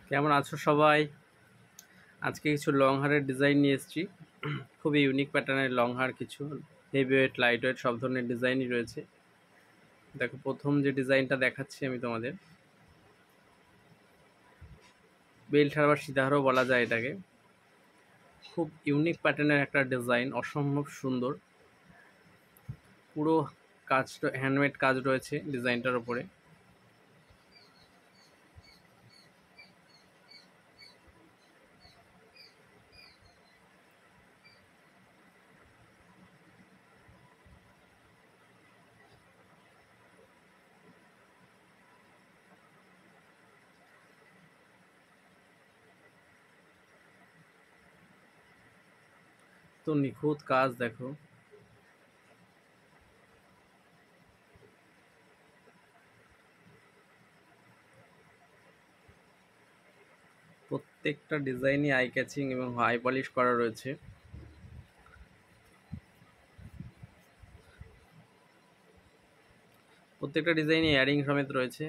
কেমন আছো সবাই? আজকে কিছু লং হারের ডিজাইন নিয়ে এসেছি। খুবই ইউনিক প্যাটার্নের লং হার কিছু হেভি ওয়েট, লাইট ওয়েট সব ধরনের ডিজাইনই রয়েছে। দেখো, প্রথম যে ডিজাইনটা দেখাচ্ছি আমি তোমাদের, বেল্ট হার বা সীতাহারও বলা যায় এটাকে। খুব ইউনিক প্যাটার্নের একটা ডিজাইন, অসম্ভব সুন্দর। পুরো কাজ, হ্যান্ডমেড কাজ রয়েছে ডিজাইনটার উপরে। তো নিখুঁত কাজ দেখো। প্রত্যেকটা ডিজাইনই আই ক্যাচিং এবং হাই পলিশ করা রয়েছে। প্রত্যেকটা ডিজাইনে ইয়ারিং সমেত রয়েছে।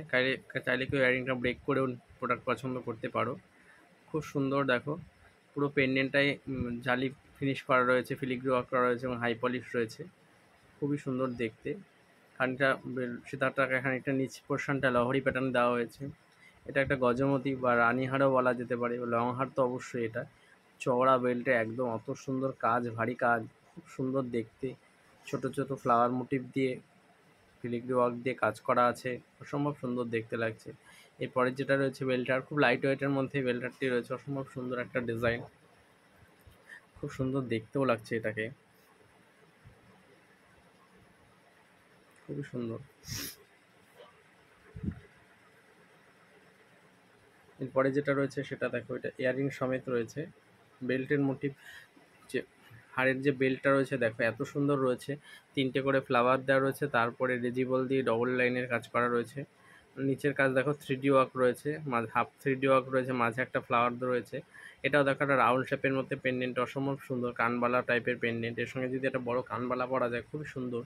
চাইলে কেউ ইয়ারিংটা ব্রেক করেও প্রোডাক্ট পছন্দ করতে পারো। খুব সুন্দর দেখো, পুরো পেন্ডেন্টটাই জালি ফিনিশ করা রয়েছে, ফিলিগ্রি ওয়ার্ক করা রয়েছে এবং হাই পলিশ রয়েছে। খুবই সুন্দর দেখতে। খানিকটা সীতাহারটাকে খানিকটা নিচ পোর্শনটা লহরি প্যাটার্ন দেওয়া হয়েছে। এটা একটা গজমতি বা রানীহারও বলা যেতে পারে, লং হার তো অবশ্যই। এটা চওড়া বেল্টে একদম অত সুন্দর কাজ, ভারী কাজ, খুব সুন্দর দেখতে। ছোট ছোট ফ্লাওয়ার মোটিভ দিয়ে, ফিলিগ্রি ওয়ার্ক দিয়ে কাজ করা আছে, অসম্ভব সুন্দর দেখতে লাগছে। এরপরের যেটা রয়েছে বেল্টার, খুব লাইট ওয়েটের মধ্যে বেল্টারটি রয়েছে, অসম্ভব সুন্দর একটা ডিজাইন, খুব সুন্দর দেখতেও লাগছে এটাকে, খুবই সুন্দর। এরপরে যেটা রয়েছে সেটা দেখো, এটা ইয়ারিং সমেত রয়েছে। বেল্টের মোটিভ, যে হাড়ের যে বেল্টটা রয়েছে দেখো এত সুন্দর রয়েছে। 3টে করে ফ্লাওয়ার দেওয়া রয়েছে, তারপরে রেজিবল দিয়ে ডবল লাইনের কাজ করা রয়েছে। নিচের কাজ দেখো 3D ওয়ার্ক রয়েছে, হাফ 3D ওয়ার্ক রয়েছে, মাঝে একটা ফ্লাওয়ার রয়েছে। এটাও দেখো একটা রাউন্ড শেপের মধ্যে পেন্ডেন্ট, অসম্ভব সুন্দর কানবালা টাইপের পেন্ডেন্ট। এর সঙ্গে যদি একটা বড় কানবালা পরা যায় খুবই সুন্দর।